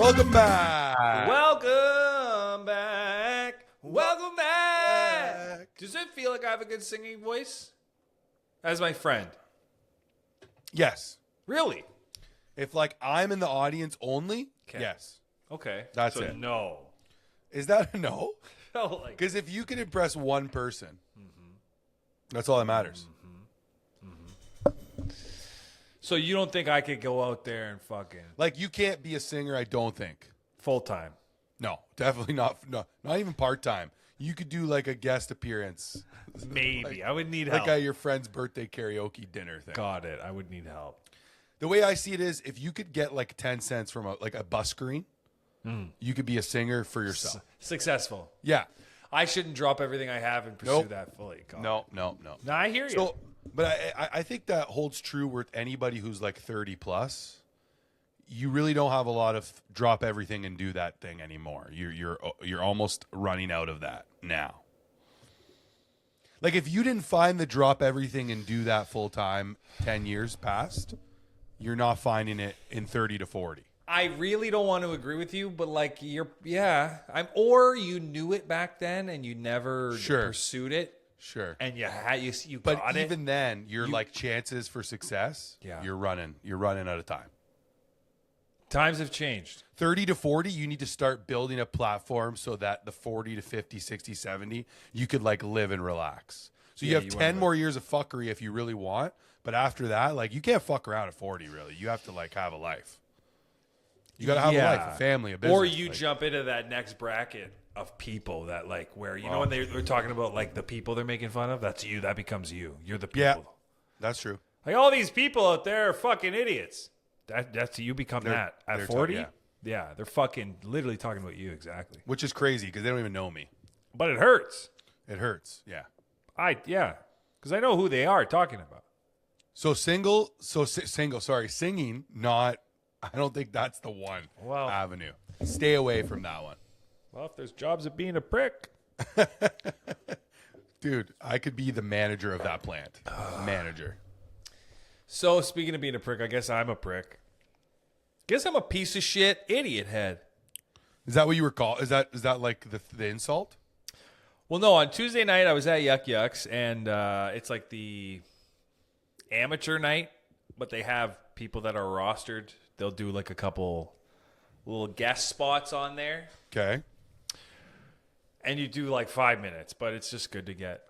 Welcome back. Welcome back. Welcome back. Does it feel like I have a good singing voice? As my friend. Yes. Really? If like I'm in the audience only, Okay. yes. Okay. That's so it. No. Is that a no? No, like, Because if you can impress one person, that's all that matters. so you don't think I could go out there and fucking Like you can't be a singer, I don't think. full time? No, definitely not. No, not even part time. You could do like a guest appearance, Maybe. I would need like help. at your friend's birthday karaoke dinner thing. Got it. I would need help. The way I see it is, if you could get like 10 cents from a bus screen, you could be a singer for yourself. Successful. Yeah. I shouldn't drop everything I have and pursue Nope. that fully. Got it. No. No, I hear you. So, but I think that holds true with anybody who's like 30 plus. You really don't have a lot of drop everything and do that thing anymore. You're almost running out of that now. Like if you didn't find the drop everything and do that full time 10 years past, you're not finding it in 30 to 40. I really don't want to agree with you, but like or you knew it back then and you never Sure. pursued it, Sure. and you But got even it. then, your like chances for success, Yeah. you're running out of time. Times have changed. 30 to 40, you need to start building a platform so that the 40 to 50, 60, 70, you could like live and relax. So you Yeah, have you 10 wanna- more years of fuckery if you really want. But after that, like you can't fuck around at 40, really. You have to like have a life. You got to have a life, a family, a business. Or you like, jump into that next bracket of people that like where know when they're talking about like the people they're making fun of. That's you. That becomes you. You're the people. Yeah, that's true. Like all these people out there are fucking idiots. That's you become that at they're 40. yeah. Yeah, they're fucking literally talking about you exactly. Which is crazy because they don't even know me. But it hurts. It hurts. Yeah. Because I know who they are talking about. Singing, not, I don't think that's the one Well- avenue. Stay away from that one. Well, if there's jobs at being a prick. Dude, I could be the manager of that plant. Manager. So speaking of being a prick, I guess I'm a prick. Guess I'm a piece of shit idiot head. Is that what you were called? Is that like the insult? Well, no, on Tuesday night I was at Yuck Yucks, and it's like the amateur night, but they have people that are rostered. They'll do like a couple little guest spots on there, Okay. and you do like 5 minutes, but it's just good to get,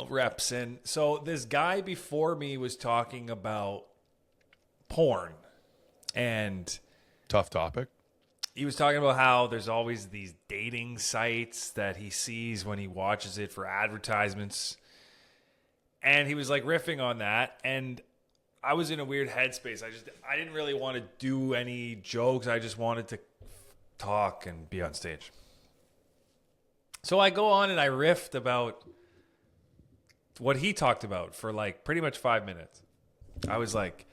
reps. And so this guy before me was talking about porn, and Tough topic. he was talking about how there's always these dating sites that he sees when he watches it for advertisements. And he was like riffing on that. And I was in a weird headspace. I didn't really want to do any jokes. I just wanted to talk and be on stage. So I go on and I riffed about what he talked about for like pretty much 5 minutes. I was like,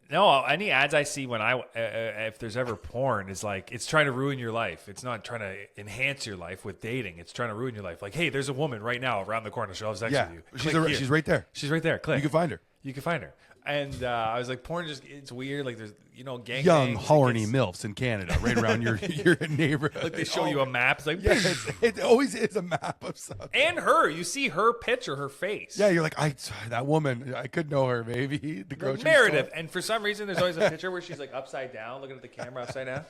no, any ads I see when if there's ever porn, is like it's trying to ruin your life. It's not trying to enhance your life with dating. It's trying to ruin your life. Like, hey, there's a woman right now around the corner. She'll have sex Yeah. with you. She's, Click here. she's right there. She's right there. Click. You can find her. You can find her. And I was like, porn it's weird. Like there's gang Young, bangs, horny it MILFs in Canada, right around your neighborhood. like they show you a map. It's like, Yeah, it always is a map of something. and her. You see her picture, her face. Yeah, you're like, that woman, I could know her, maybe. The grocery Meredith. store. And for some reason, there's always a picture where she's like upside down, looking at the camera upside down.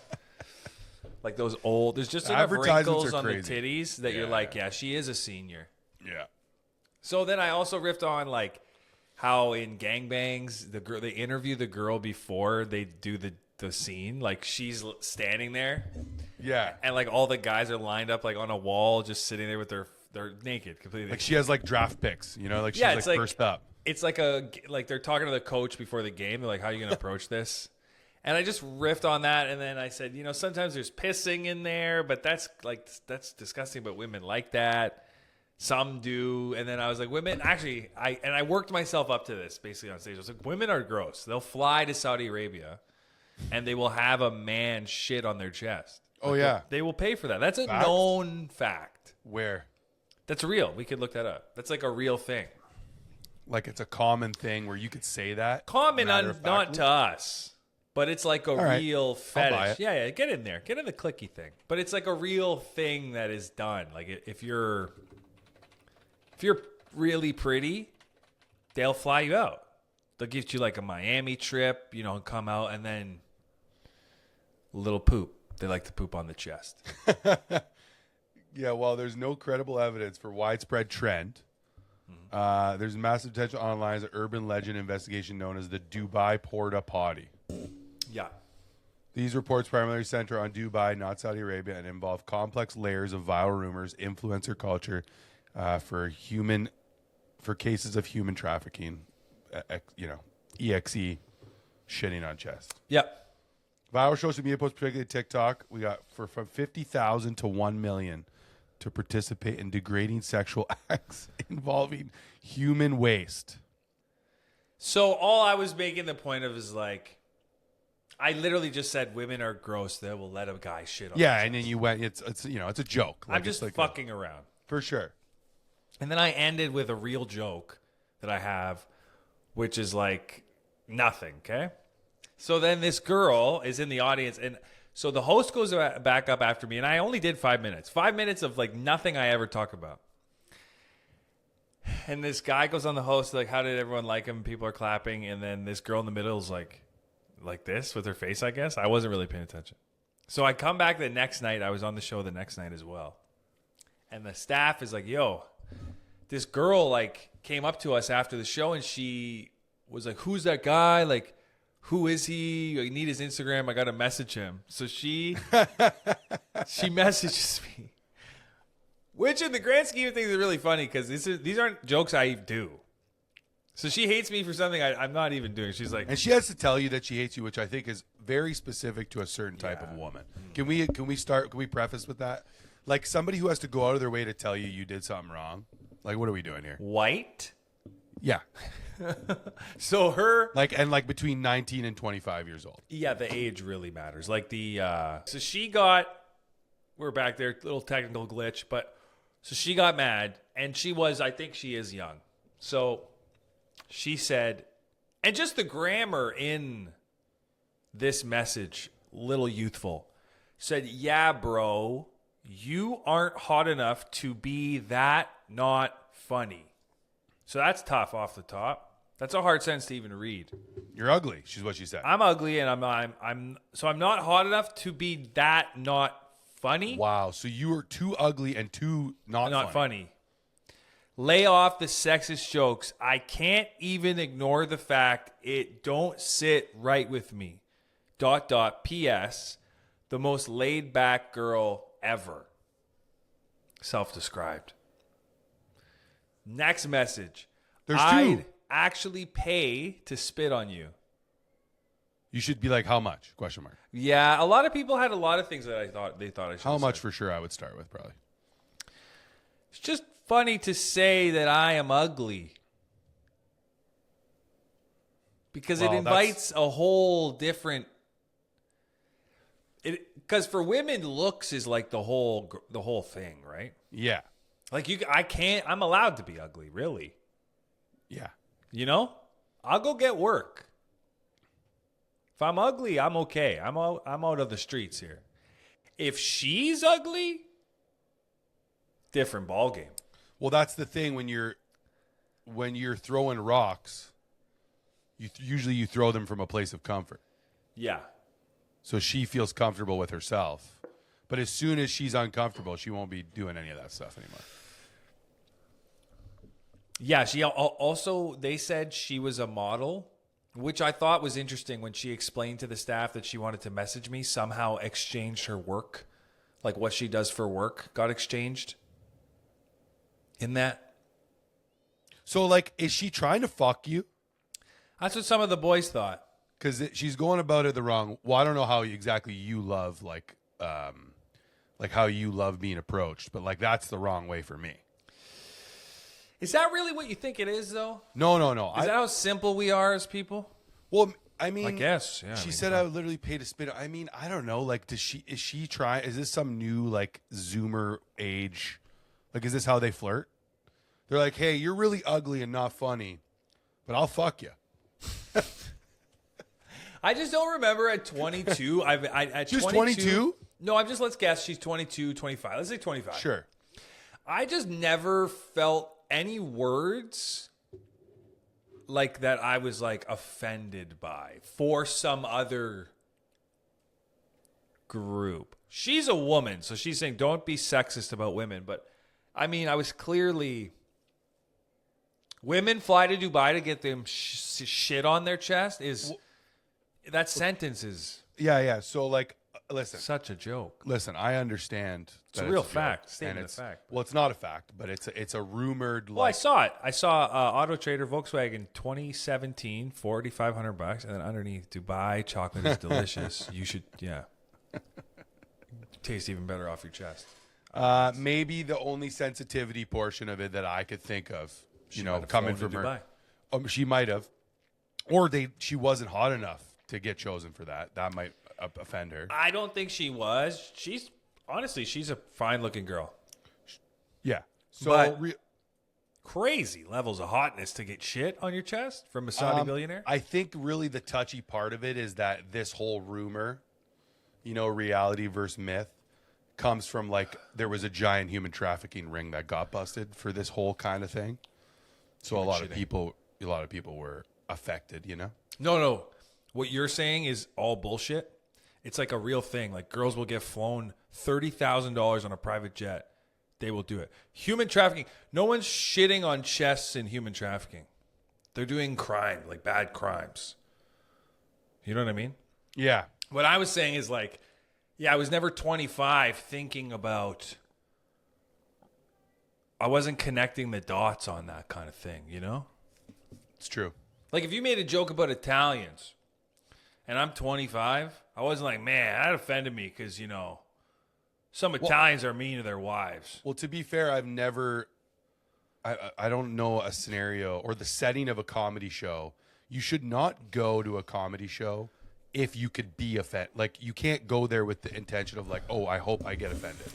Like those old. There's just enough Advertisements wrinkles are on the crazy. titties that you're like, yeah, she is a senior. Yeah. So then I also riffed on like how in gangbangs they interview the girl before they do the scene. Like she's standing there, Yeah. and like all the guys are lined up like on a wall, just sitting there with they're naked completely. Like she has like draft picks, like she's Yeah, like it's like- first up. It's like they're talking to the coach before the game. They're like, how are you going to approach this? And I just riffed on that, and then I said, sometimes there's pissing in there, but that's disgusting. But women like that. Some do. And then I was like, women, actually, I worked myself up to this basically on stage. I was like, women are gross. They'll fly to Saudi Arabia and they will have a man shit on their chest. Oh, yeah. They will pay for that. That's a Facts. known fact. Where? That's real. We could look that up. That's like a real thing. Like it's a common thing where you could say that. Common, matter of not factly? to us. But it's like a right. real buy fetish. it. Yeah, get in there. Get in the clicky thing. But it's like a real thing that is done. Like if you're really pretty, they'll fly you out. They'll give you like a Miami trip, you know, and come out and then a little poop. They like to poop on the chest. Yeah, well, there's no credible evidence for widespread trend. There's massive potential online as an urban legend investigation known as the Dubai Porta Potty. Yeah. These reports primarily center on Dubai, not Saudi Arabia, and involve complex layers of vile rumors, influencer culture, for cases of human trafficking, EXE shitting on chest. Yep. Viral social media posts, particularly TikTok, we got from 50,000 to 1 million to participate in degrading sexual acts involving human waste. So all I was making the point of is like, I literally just said women are gross. They will let a guy shit on. Yeah, and then you went. It's it's a joke. I'm just like fucking around. for sure. And then I ended with a real joke that I have, which is like nothing. Okay. So then this girl is in the audience, and so the host goes back up after me, and I only did 5 minutes. 5 minutes of like nothing I ever talk about. And this guy goes on the host, like, how did everyone like him? People are clapping, and then this girl in the middle is like this with her face, I guess. I wasn't really paying attention. So I come back the next night. I was on the show the next night as well. And the staff is like, yo, this girl like came up to us after the show, and she was like, who's that guy? Like, who is he? I need his Instagram. I got to message him. So she messages me, which in the grand scheme of things is really funny because these aren't jokes I do. So she hates me for something I'm not even doing. She's like, And she has to tell you that she hates you, which I think is very specific to a certain type of woman. Can we preface with that? Like somebody who has to go out of their way to tell you you did something wrong. Like, what are we doing here? white. Yeah. So her, Like between 19 and 25 years old. yeah, the age really matters. Like so we're back there, little technical glitch, but so she got mad, and I think she is young. So she said, and just the grammar in this message, little youthful, said, yeah, bro, you aren't hot enough to be that not funny. So that's tough off the top. That's a hard sentence to even read. You're ugly, she's what she said. I'm ugly, and I'm not hot enough to be that not funny. Wow. So you were too ugly and too not funny. Lay off the sexist jokes. I can't even ignore the fact it don't sit right with me. ... P.S. The most laid back girl ever. Self-described. Next message. There's I'd two. actually pay to spit on you. You should be like, how much? Question mark. Yeah, a lot of people had a lot of things that they thought I should. How much for sure I would start with, probably. It's just funny to say that I am ugly. Because it invites a whole different... Because for women, looks is like the whole thing, right? Yeah. Like I'm allowed to be ugly, really. Yeah. You know? I'll go get work. If I'm ugly, I'm okay. I'm out of the streets here. If she's ugly, different ballgame. Well, that's the thing when you're throwing rocks, you throw them from a place of comfort. Yeah. So she feels comfortable with herself. But as soon as she's uncomfortable, she won't be doing any of that stuff anymore. Yeah, she also, they said she was a model, which I thought was interesting when she explained to the staff that she wanted to message me, somehow exchanged her work. Like what she does for work got exchanged in that. So, like, is she trying to fuck you? That's what some of the boys thought. Because she's going about it the wrong... Well, I don't know how exactly you love, like how you love being approached. But, like, that's the wrong way for me. Is that really what you think it is, though? No. Is that how simple we are as people? Well, I mean... I guess, yeah. She said I would literally pay to spit. I mean, I don't know. Like, is she trying... Is this some new, like, Zoomer age... Like, is this how they flirt? They're like, hey, you're really ugly and not funny, but I'll fuck you. I just don't remember at 22. At She was 22? No, let's guess she's 22, 25. Let's say 25. Sure. I just never felt any words like that I was like offended by for some other group. She's a woman, so she's saying don't be sexist about women. But I mean, I was clearly women fly to Dubai to get them shit on their chest. That sentence is Yeah. So like, listen. such a joke. Listen, I understand. It's a that real joke, fact, and statement of it's fact. Well, it's not a fact, but it's a rumored. Well, I Like, saw it. I saw Auto Trader Volkswagen 2017, $4,500, and then underneath Dubai chocolate is delicious. You should, taste even better off your chest. maybe the only sensitivity portion of it that I could think of, might have coming flown from to her, she might have, or she wasn't hot enough to get chosen for that. That might offend her. I don't think she was. She's a fine-looking girl. Yeah. So But- Crazy levels of hotness to get shit on your chest from a Saudi billionaire. I think really the touchy part of it is that this whole rumor, reality versus myth, comes from like there was a giant human trafficking ring that got busted for this whole kind of thing. So a lot of people were affected, No. What you're saying is all bullshit. It's like a real thing. Like girls will get flown $30,000 on a private jet. They will do it. Human trafficking. No one's shitting on chests in human trafficking. They're doing crime, like bad crimes. You know what I mean? Yeah. What I was saying is like, I was never 25 thinking about, I wasn't connecting the dots on that kind of thing, It's true. Like if you made a joke about Italians and I'm 25, I wasn't like, man, that offended me because, some Italians are mean to their wives. Well, to be fair, I've never I don't know a scenario or the setting of a comedy show. You should not go to a comedy show if you could be offended. Like you can't go there with the intention of like, oh, I hope I get offended.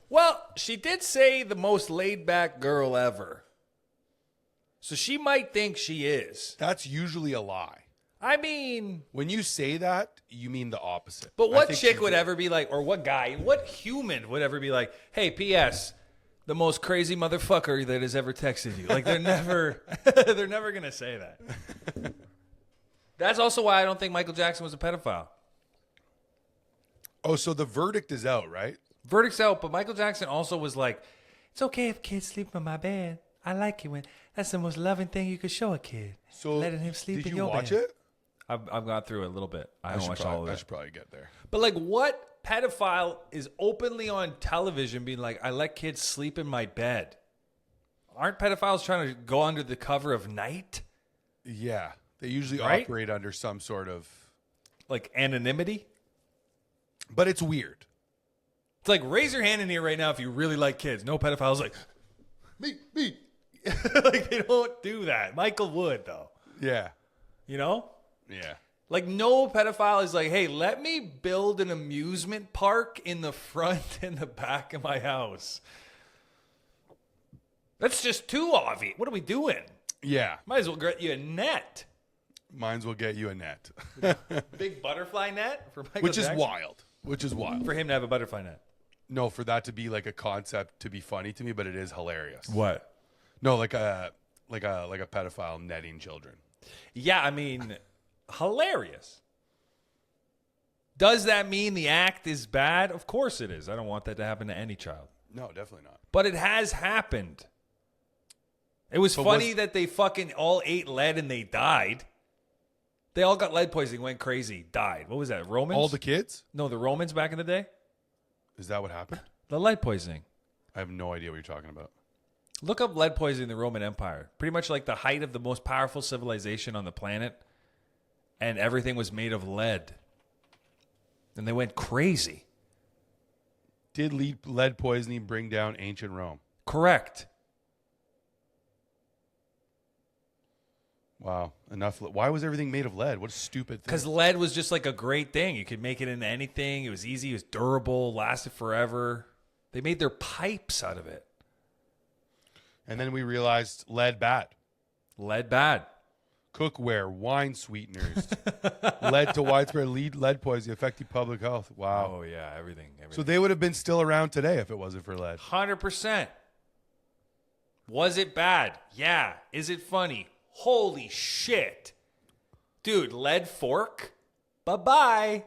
Well, she did say the most laid back girl ever. So she might think she is. That's usually a lie. I mean, When you say that, you mean the opposite. but I what think chick she would did. ever be like, or what guy, what human would ever be like, hey, P.S., the most crazy motherfucker that has ever texted you? Like, they're never going to say that. That's also why I don't think Michael Jackson was a pedophile. Oh, so the verdict is out, right? Verdict's out, but Michael Jackson also was like, it's okay if kids sleep in my bed. I like it when that's the most loving thing you could show a kid. So letting him sleep did in you your watch bed. it? I've gone through it a little bit. I haven't watched all of I it. should probably get there. But like, what pedophile is openly on television being like, I let kids sleep in my bed? Aren't pedophiles trying to go under the cover of night? Yeah, they usually Right? operate under some sort of, Like anonymity? but it's weird. It's like, raise your hand in here right now if you really like kids. No pedophile's like, me. Like, they don't do that. Michael would, though. Yeah, You know? yeah. Like, no pedophile is like, hey, let me build an amusement park in the front and the back of my house. That's just too obvious. What are we doing? Yeah, Might as well get you a net. mines will get you a net, Big butterfly net for Michael which is Jackson? wild. Which is wild. For him to have a butterfly net. No, for that to be like a concept to be funny to me, but it is hilarious. What? No, like a pedophile netting children. Yeah, I mean, hilarious. Does that mean the act is bad? Of course it is. I don't want that to happen to any child. No, definitely not. But it has happened. It was But funny that they fucking all ate lead and they died. They all got lead poisoning, went crazy, died. What was that, Romans? All the kids? No, the Romans back in the day? Is that what happened? The lead poisoning. I have no idea what you're talking about. Look up lead poisoning in the Roman Empire. Pretty much like the height of the most powerful civilization on the planet. And everything was made of lead. And they went crazy. Did lead poisoning bring down ancient Rome? Correct. Wow. Enough. Why was everything made of lead? What a stupid thing. Because lead was just like a great thing. You could make it into anything. It was easy. It was durable. Lasted forever. They made their pipes out of it. And then we realized lead bad. Lead bad. cookware, wine sweeteners led to widespread lead poisoning affecting public health. Wow. Oh yeah, everything. So they would have been still around today if it wasn't for lead. 100%. Was it bad? Yeah. Is it funny? Holy shit. Dude, lead fork? Bye-bye.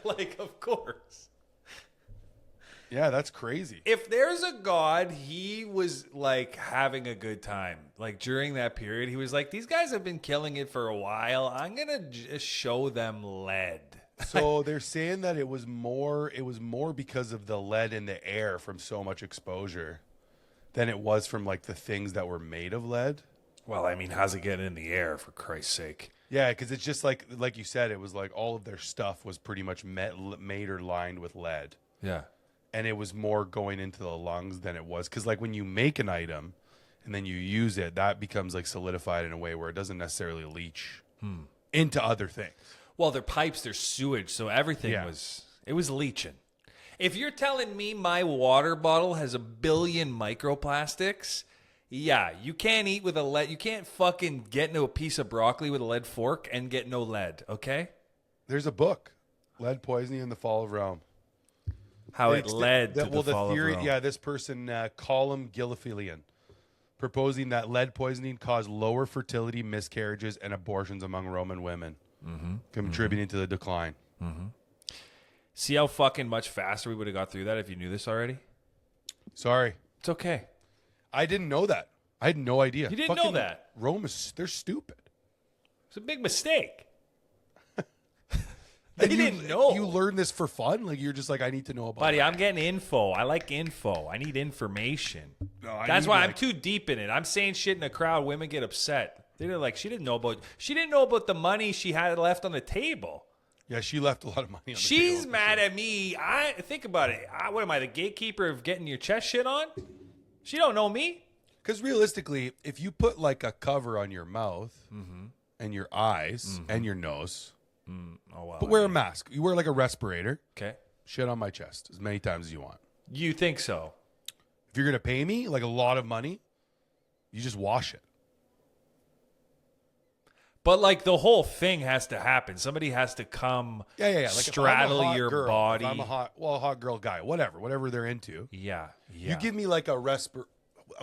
Like, of course. Yeah, that's crazy. If there's a God, he was like having a good time. Like during that period, he was like, these guys have been killing it for a while. I'm going to just show them lead. So they're saying that it was more because of the lead in the air from so much exposure than it was from like the things that were made of lead. Well, I mean, how's it getting in the air, for Christ's sake? Yeah, because it's just like you said, it was like all of their stuff was pretty much made or lined with lead. Yeah. And it was more going into the lungs than it was. Because like when you make an item and then you use it, that becomes like solidified in a way where it doesn't necessarily leach into other things. Well, their pipes, their sewage, so everything Yeah. was leaching. If you're telling me my water bottle has 1 billion microplastics, yeah, you can't eat with a lead. You can't fucking get into a piece of broccoli with a lead fork and get no lead, okay? There's a book, Lead Poisoning in the Fall of Rome. How it led to the fall theory, of Rome. yeah, this person, Colum Gilfillan, proposing that lead poisoning caused lower fertility, miscarriages, and abortions among Roman women, contributing to the decline. See how fucking much faster we would have got through that if you knew this already? Sorry, It's okay. I didn't know that. I had no idea. You didn't know that? Rome they're stupid. It's a big mistake. And They didn't know. You learn this for fun? Like you're just like, I need to know about Buddy, that. I'm getting info. I like info. I need information. No, I That's need, why like- I'm too deep in it. I'm saying shit in a crowd. Women get upset. They're like, she didn't know about the money she had left on the table. Yeah, she left a lot of money on the She's table. mad at me. I think about it. What am I, the gatekeeper of getting your chest shit on? She don't know me. Because realistically, if you put like a cover on your mouth and your eyes and your nose, Oh wow. but wear a mask. You wear like a respirator. Okay. Shit on my chest as many times as you want. You think so? If you're gonna pay me like a lot of money, you just wash it. But like the whole thing has to happen. Somebody has to come Yeah. Like straddle if I'm a hot your girl, body. If I'm a hot girl guy, whatever they're into. Yeah. You give me like a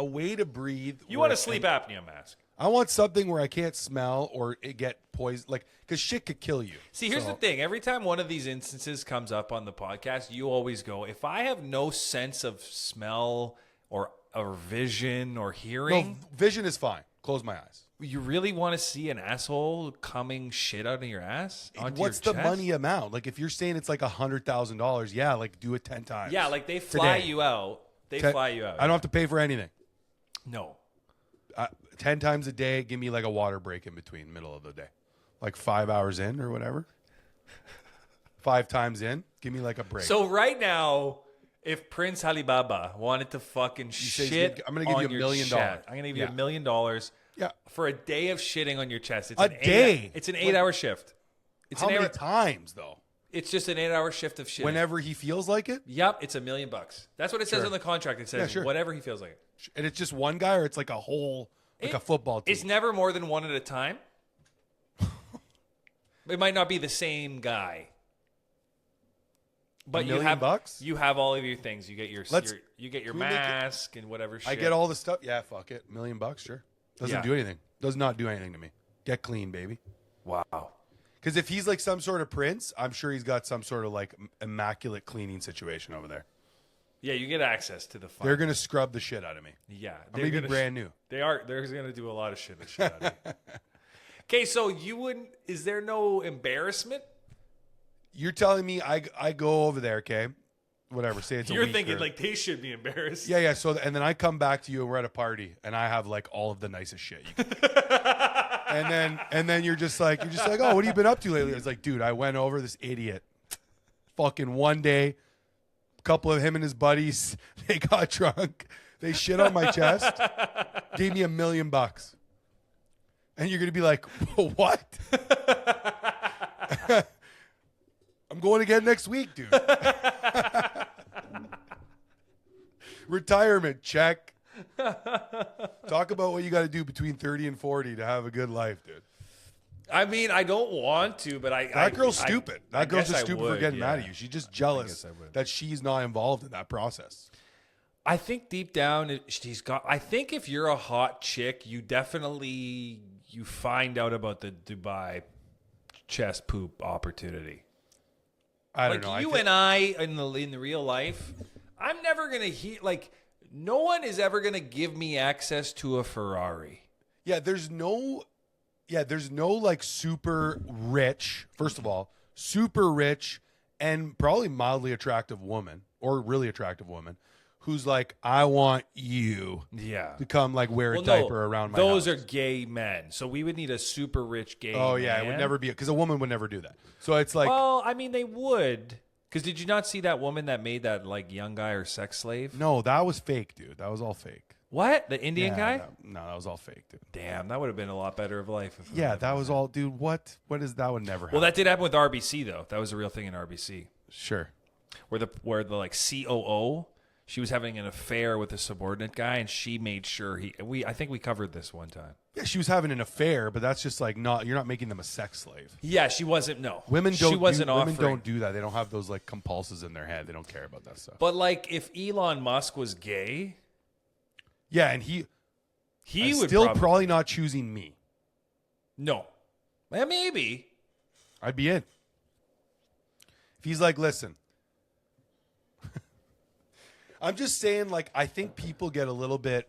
way to breathe. You where- want a sleep apnea mask. I want something where I can't smell or it get poisoned, like because shit could kill you. See, here's the thing. Every time one of these instances comes up on the podcast, you always go, if I have no sense of smell or vision or No, hearing, vision is fine. Close my eyes. you really want to see an asshole coming shit out of your ass? Onto What's your the chest? money amount? Like if you're saying it's like $100,000, yeah, like do it 10 times. Yeah, like they fly Today. you out. They Ten- fly you out. I don't have to pay for anything. No. 10 times a day, give me like a water break in between, middle of the day. Like 5 hours in or whatever. 5 times in, give me like a break. So right now, if Prince Alibaba wanted to fucking say he's shit, gonna- I'm gonna give on you $1 your million. chest, I'm gonna give you Yeah. $1 million yeah. for a day of shitting on your chest. It's A an day? It's an Like- 8-hour shift. It's How an many 8 times though? It's just an 8-hour shift of shitting. Whenever he feels like it? Yep, it's $1 million. That's what it says Sure. on the contract. It says Yeah, sure. whatever he feels like. And it's just one guy or it's like a whole, like a football team? It's never more than one at a time. It might not be the same guy. But $1 you million have bucks? You have all of your things. You get your Let's- you get your can we make it- mask and whatever shit. I get all the stuff. Yeah, fuck it. $1 million, sure. Doesn't Yeah. do anything. Does not do anything to me. Get clean, baby. Wow. Because if he's like some sort of prince, I'm sure he's got some sort of like immaculate cleaning situation over there. Yeah, you get access to the fun. They're gonna scrub the shit out of me. Yeah, I'm they're gonna be gonna- brand new. They are. They're gonna do a lot of shit. Out of you. Okay, so you wouldn't? Is there no embarrassment? You're telling me I go over there, okay? Whatever. Say it's a You're week thinking or- like they should be embarrassed. yeah. So and then I come back to you and we're at a party and I have like all of the nicest shit. You can and then you're just like oh, what have you been up to lately? It's like, dude, I went over this idiot. Fucking one day, a couple of him and his buddies, they got drunk. They shit on my chest. Gave me $1 million. And you're gonna be like, what? I'm going again next week, dude. Retirement check. Talk about what you got to do between 30 and 40 to have a good life, dude. I mean, I don't want to, but That girl's stupid. I That girl's guess just I stupid would, for getting mad yeah. at you. She's just jealous I would. that she's not involved in that process. I think deep down she's got. I think if you're a hot chick, you definitely you find out about the Dubai chest poop opportunity. I don't Like know. you and I in the real life, I'm never gonna hear like no one is ever gonna give me access to a Ferrari. there's no like super rich, first of all, super rich and probably mildly attractive woman or really attractive woman who's like, I want you Yeah. to come like wear a Well, diaper no, around my those house. are gay men, so we would need a super rich gay. Oh yeah, man. it would never be because a woman would never do that. So it's like, Well, I mean, they would. Because did you not see that woman that made that like young guy her sex slave? no, that was fake, dude. That was all fake. What? The Indian guy? No, that was all fake, dude. Damn, that would have been a lot better of life. If Yeah, that was all, dude. What is that? Would never happen. Well, that did happen with RBC though. That was a real thing in RBC, Sure. where the like COO, she was having an affair with a subordinate guy, and she made sure I think we covered this one time. Yeah, she was having an affair, but that's just like you're not making them a sex slave. Yeah, she wasn't. No, Women don't. She wasn't women offering. don't do that. They don't have those like compulses in their head. They don't care about that stuff. But like, if Elon Musk was gay, Yeah, and he would still probably, probably not choosing me. no. Well, maybe. I'd be in. If he's like, listen, I'm just saying, like, I think people get a little bit,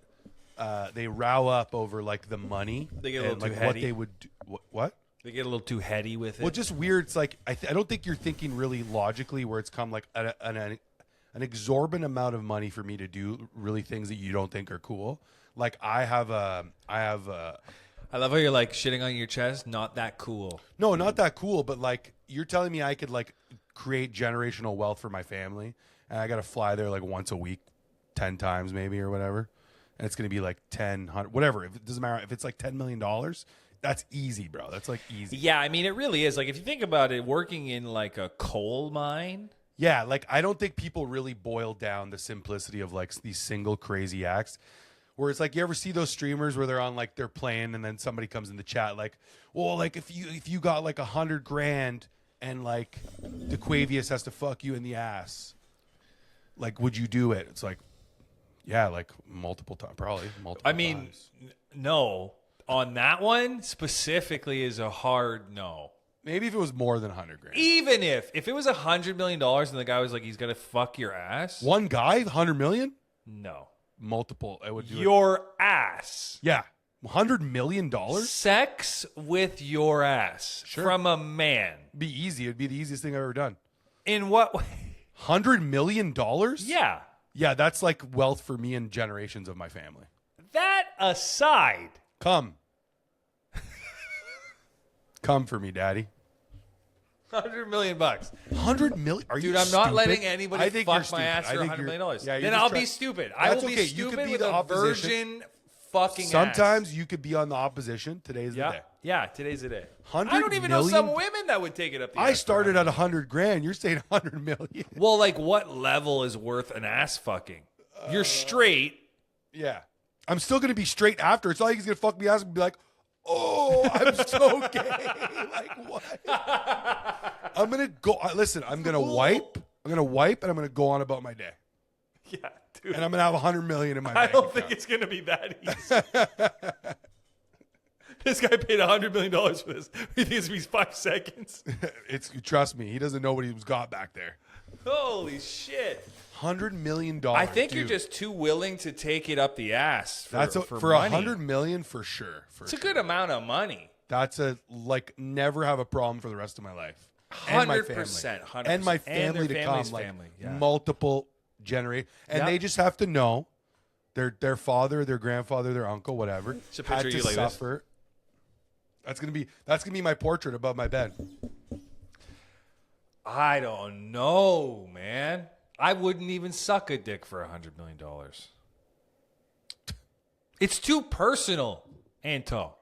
they row up over like the money. They get a little and, like, too what heady. they would do. What? They get a little too heady with it. Well, just weird. It's like I don't think you're thinking really logically where it's come like an exorbitant amount of money for me to do really things that you don't think are cool. Like I have I love how you're like shitting on your chest. Not that cool. no, not that cool, but like you're telling me I could like create generational wealth for my family, and I got to fly there like once a week, 10 times maybe or whatever, and it's gonna be like 10, 100, whatever. If it doesn't matter if it's like $10 million, that's easy, bro. That's like easy. Yeah, I mean, it really is. Like, if you think about it, working in like a coal mine. Yeah, like I don't think people really boil down the simplicity of like these single crazy acts. Where it's like you ever see those streamers where they're on like they're playing and then somebody comes in the chat like, well, like if you got like $100,000 and like DeQuavius has to fuck you in the ass, like would you do it? It's like, yeah, like multiple times, probably multiple. I mean, times. no. On that one specifically is a hard no. Maybe if it was more than $100,000. Even if it was $100 million and the guy was like, he's gonna fuck your ass. One guy, 100 million, No, multiple. I would do it. your ass. Yeah, $100 million. Sex with your ass from a man. Be easy. It'd be the easiest thing I've ever done. In what way? $100 million? Yeah. Yeah, that's like wealth for me and generations of my family. That aside, Come. Come for me, daddy. $100 million. 100 million? Are you Dude, I'm not stupid? letting anybody I think you're fuck my stupid. ass I for think $100 you're- million. yeah, you're Then just I'll trying- be stupid. I That's will be okay. You could stupid be with the a opposition. virgin fucking Sometimes ass. you could be on the opposition. Today's the Yeah. day. Yeah, today's the day. 100 I don't even know million? some women that would take it up the I ass for started 100. at $100,000. You're saying 100 million. Well, like what level is worth an ass fucking? You're straight. Yeah. I'm still going to be straight after. It's not like he's going to fuck me ass and be like, oh, I'm so gay. Like, what? I'm going to go. Listen, I'm going to wipe. I'm going to wipe and I'm going to go on about my day. Yeah, dude. And I'm going to have 100 million in my I bank don't think account. it's going to be that easy. This guy paid $100 million for this. He thinks it's going to be 5 seconds. Trust me, he doesn't know what he's got back there. Holy shit. $100 million. I think you're dude. just too willing to take it up the ass for, That's for for money. 100 million for sure. It's a good amount of money. That's never have a problem for the rest of my life. And my 100%, family. And my 100%. And family their to family's come. Like family, yeah. multiple generations. And Yeah. they just have to know their father, their grandfather, their uncle, whatever, It's a had picture to of you like this. suffer. That's gonna be my portrait above my bed. I don't know, man. I wouldn't even suck a dick for $100 million. It's too personal, Anto.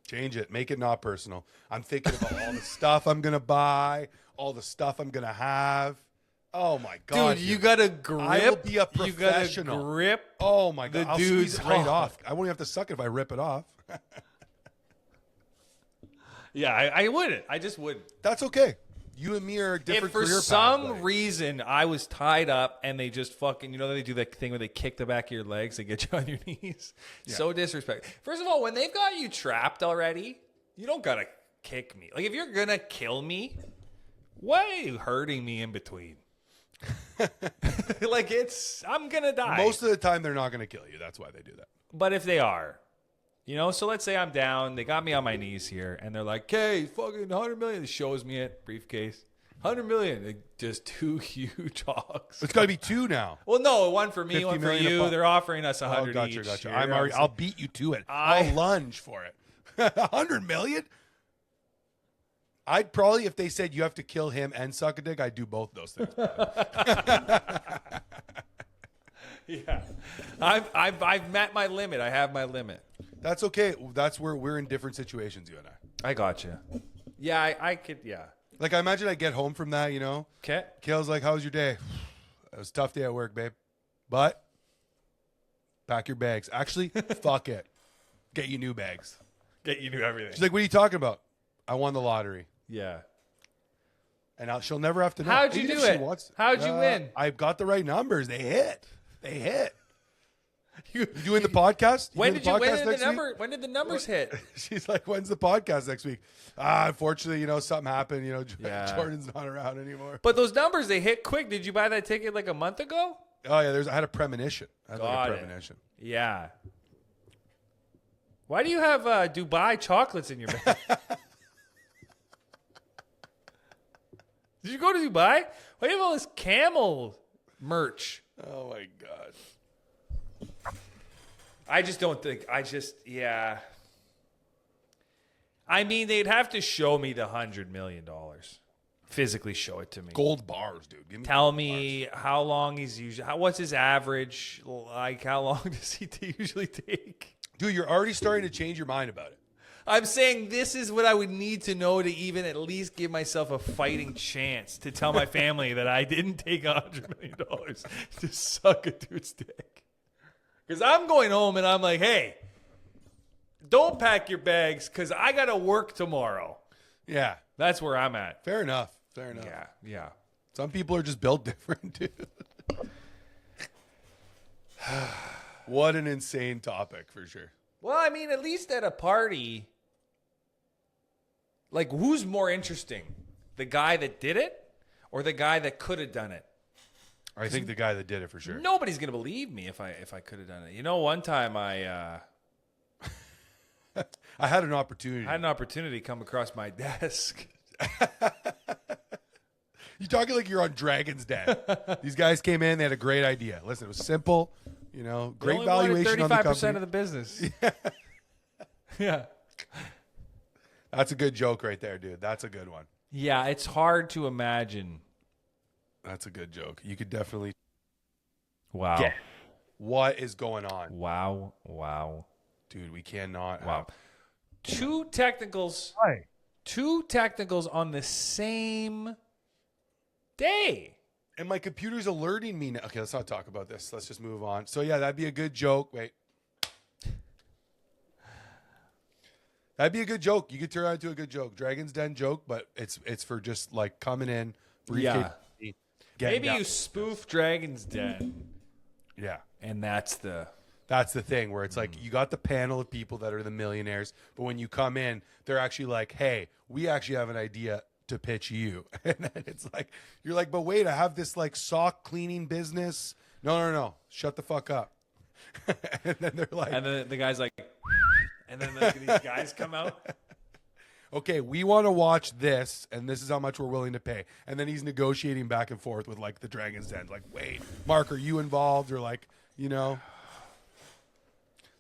Change it. Make it not personal. I'm thinking about all the stuff I'm gonna buy, all the stuff I'm gonna have. Oh my god, Dude, you got to grip. I will be a You got professional. to grip. Oh my god, the I'll dude's squeeze it right off. off. I won't even have to suck it if I rip it off. Yeah, I wouldn't. I just wouldn't. That's okay. You and me are different If for career paths, some buddy. reason I was tied up and they just fucking, they do that thing where they kick the back of your legs, they get you on your knees. So disrespectful. First of all, when they've got you trapped already, you don't gotta kick me. Like if you're gonna kill me, why are you hurting me in between? Like I'm gonna die. Most of the time, they're not going to kill you. That's why they do that. But if they are, so let's say I'm down, they got me on my knees here, and they're like, "Okay, fucking 100 million." It shows me it, briefcase, 100 million, like, just 2 huge hogs. It's got to be 2 now. Well, no, one for me, 50 one for million a you. pop. They're offering us Oh, 100 gotcha, each. gotcha. here, I'm already. obviously. I'll beat you to it. I- I'll lunge for it. 100 million. I'd probably, if they said you have to kill him and suck a dick, I'd do both those things. Yeah, I've met my limit. I have my limit. That's okay. That's where we're in different situations, you and I. I got you. Yeah, I could. Yeah. Like, I imagine I get home from that, Okay. Kale's like, "How was your day?" It was a tough day at work, babe. But pack your bags. Actually, fuck it. Get you new bags. Get you knew everything. She's like, "What are you talking about?" I won the lottery. Yeah. And she'll never have to know. How'd you Even do if she it? wants- How'd you win? I got the right numbers. They hit. You doing the podcast? When doing did you? When podcast did the next week? number? When did the numbers hit? She's like, "When's the podcast next week?" Unfortunately, something happened. Yeah. Jordan's not around anymore. But those numbers, they hit quick. Did you buy that ticket like a month ago? Oh yeah, I had a premonition. I had Got like a it. premonition. Yeah. Why do you have Dubai chocolates in your bag? Did you go to Dubai? Why do you have all this camel merch? Oh my god. I just don't think. Yeah. I mean, they'd have to show me the $100 million. Physically show it to me. Gold bars, dude. Give me Tell gold me how long he's usually. What's his average? Like, how long does he usually take? bars. Dude, you're already starting to change your mind about it. I'm saying this is what I would need to know to even at least give myself a fighting chance to tell my family that I didn't take $100 million to suck a dude's dick. Because I'm going home and I'm like, hey, don't pack your bags because I got to work tomorrow. Yeah. That's where I'm at. Fair enough. Fair enough. Yeah. Some people are just built different, dude. What an insane topic, for sure. Well, I mean, at least at a party, like, who's more interesting? The guy that did it or the guy that could have done it? I think the guy that did it, for sure. Nobody's gonna believe me if I could have done it. One time I I had an opportunity. had an opportunity come across my desk. You're talking like you're on Dragon's Den. These guys came in, they had a great idea. Listen, it was simple, great valuation on the 35% company. of the business. Yeah. That's a good joke right there, dude. That's a good one. Yeah, it's hard to imagine. That's a good joke. You could definitely Wow. guess what is going on. Wow. Dude, we cannot. Wow. Two technicals on the same day. And my computer's alerting me now. Okay, let's not talk about this. Let's just move on. So, yeah, that'd be a good joke. Wait. That'd be a good joke. You could turn it into a good joke. Dragon's Den joke, but it's for just like coming in, Yeah. getting Maybe down. you spoof Dragon's Den, Yeah. and that's the That's the thing where it's like you got the panel of people that are the millionaires, but when you come in, they're actually like, "Hey, we actually have an idea to pitch you." And then it's like you're like, "But wait, I have this like sock cleaning business." No. Shut the fuck up. And then they're like, and then the guy's like, and then these guys come out. "Okay, we want to watch this, and this is how much we're willing to pay." And then he's negotiating back and forth with like the Dragon's Den, like, "Wait, Mark, are you involved?" Or like,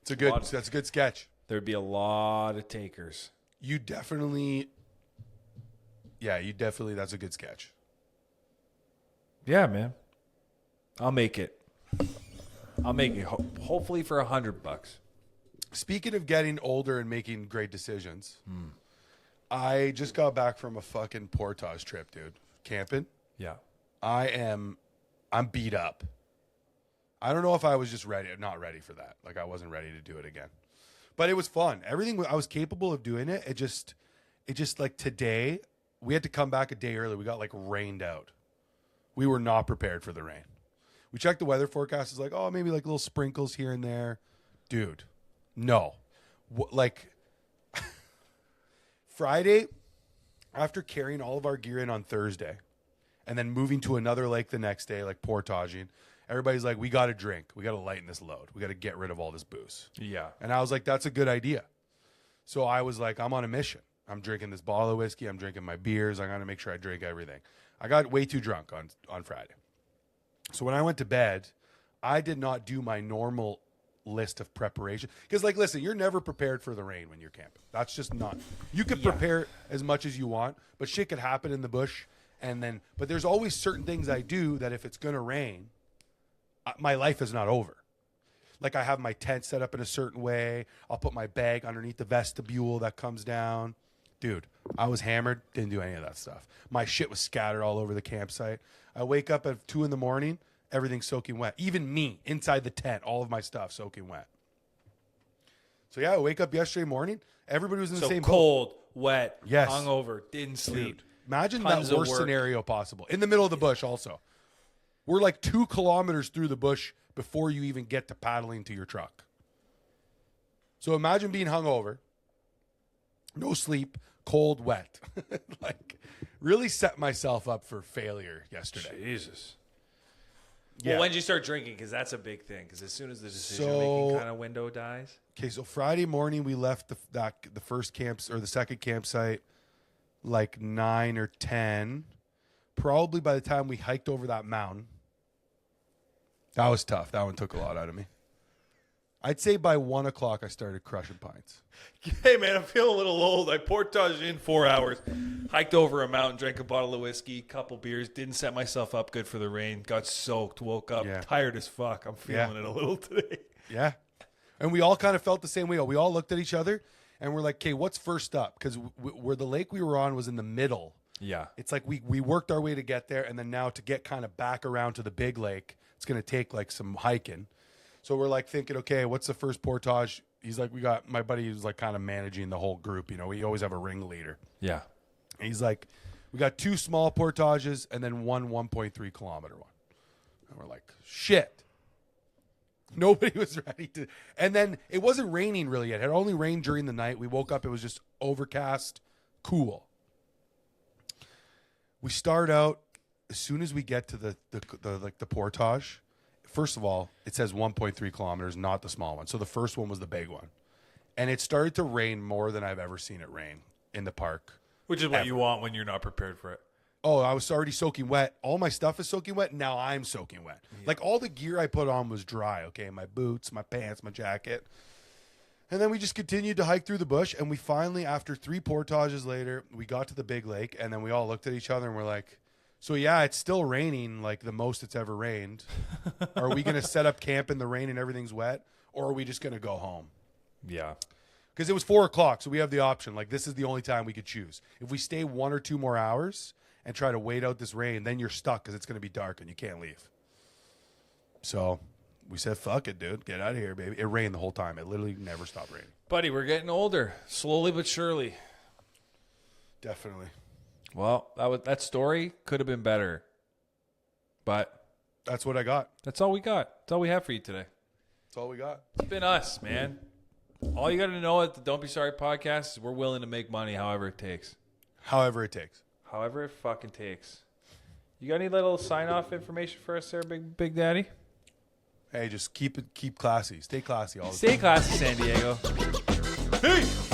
that's a good sketch. There'd be a lot of takers. You definitely, that's a good sketch. Yeah, man. I'll make it. Hopefully for $100. Speaking of getting older and making great decisions, I just got back from a fucking Portage trip, dude. Camping. Yeah. I'm beat up. I don't know if I was just not ready for that. Like I wasn't ready to do it again. But it was fun. Everything I was capable of doing it. It just like today, we had to come back a day early. We got like rained out. We were not prepared for the rain. We checked the weather forecast. It's like, oh, maybe like little sprinkles here and there. Dude, no. Like Friday, after carrying all of our gear in on Thursday and then moving to another lake the next day, like portaging, everybody's like, we got to drink. We got to lighten this load. We got to get rid of all this booze. Yeah. And I was like, that's a good idea. So I was like, I'm on a mission. I'm drinking this bottle of whiskey. I'm drinking my beers. I got to make sure I drink everything. I got way too drunk on Friday. So when I went to bed, I did not do my normal list of preparation. Because, like, listen, you're never prepared for the rain when you're camping. That's just not. You can prepare as much as you want, but shit could happen in the bush. But there's always certain things I do that if it's going to rain, my life is not over. Like I have my tent set up in a certain way. I'll put my bag underneath the vestibule that comes down. Dude, I was hammered. Didn't do any of that stuff. My shit was scattered all over the campsite. I wake up at 2 a.m. Everything's soaking wet. Even me inside the tent, all of my stuff soaking wet. So yeah, I wake up yesterday morning. Everybody was in the same cold, boat. wet, Yes. hungover, didn't sleep. Dude, imagine Tons that of worst work. scenario possible. In the middle of the bush also. We're like 2 kilometers through the bush before you even get to paddling to your truck. So imagine being hungover, no sleep, cold, wet. Like really set myself up for failure yesterday. Jesus. Yeah. Well, when did you start drinking? Because that's a big thing. Because as soon as the decision-making So- kind of window dies. Okay, so Friday morning we left the first camp or the second campsite like 9 or 10. Probably by the time we hiked over that mountain. That was tough. That one took a lot out of me. I'd say by 1 o'clock I started crushing pints. Hey, man, I'm feeling a little old. I portaged in 4 hours, hiked over a mountain, drank a bottle of whiskey, couple beers, didn't set myself up good for the rain, got soaked, woke up, tired as fuck. I'm feeling it a little today. Yeah. And we all kind of felt the same way. We all looked at each other and we're like, okay, what's first up? Because where the lake we were on was in the middle. Yeah. It's like we worked our way to get there. And then now to get kind of back around to the big lake, it's going to take like some hiking. So we're like thinking, okay, what's the first portage? He's like, we got my buddy who's like kind of managing the whole group. You know, we always have a ringleader. Yeah. And he's like, we got 2 small portages and then one 1.3 kilometer one. And we're like, shit. Nobody was ready to. And then it wasn't raining really yet. It had only rained during the night. We woke up, it was just overcast, cool. We start out as soon as we get to the portage. First of all, it says 1.3 kilometers, not the small one. So the first one was the big one. And it started to rain more than I've ever seen it rain in the park. Which is what you want when you're not prepared for it. Oh, I was already soaking wet. All my stuff is soaking wet. Now I'm soaking wet. Yeah. Like all the gear I put on was dry. Okay. My boots, my pants, my jacket. And then we just continued to hike through the bush. And we finally, after 3 portages later, we got to the big lake. And then we all looked at each other and we're like, so yeah, it's still raining like the most it's ever rained. Are we going to set up camp in the rain and everything's wet? Or are we just going to go home? Yeah. Because it was 4 o'clock. So we have the option. Like this is the only time we could choose. If we stay 1 or 2 more hours and try to wait out this rain, then you're stuck because it's going to be dark and you can't leave. So we said, fuck it, dude. Get out of here, baby. It rained the whole time. It literally never stopped raining. Buddy, we're getting older. Slowly but surely. Definitely. Well, that story could have been better. But that's what I got. That's all we got. That's all we have for you today. That's all we got. It's been us, man. All you got to know at the Don't Be Sorry podcast is we're willing to make money however it takes. However it takes. However it fucking takes. You got any little sign-off information for us there, Big Daddy? Hey, just keep classy. Stay classy all the time. Stay classy, San Diego. Peace!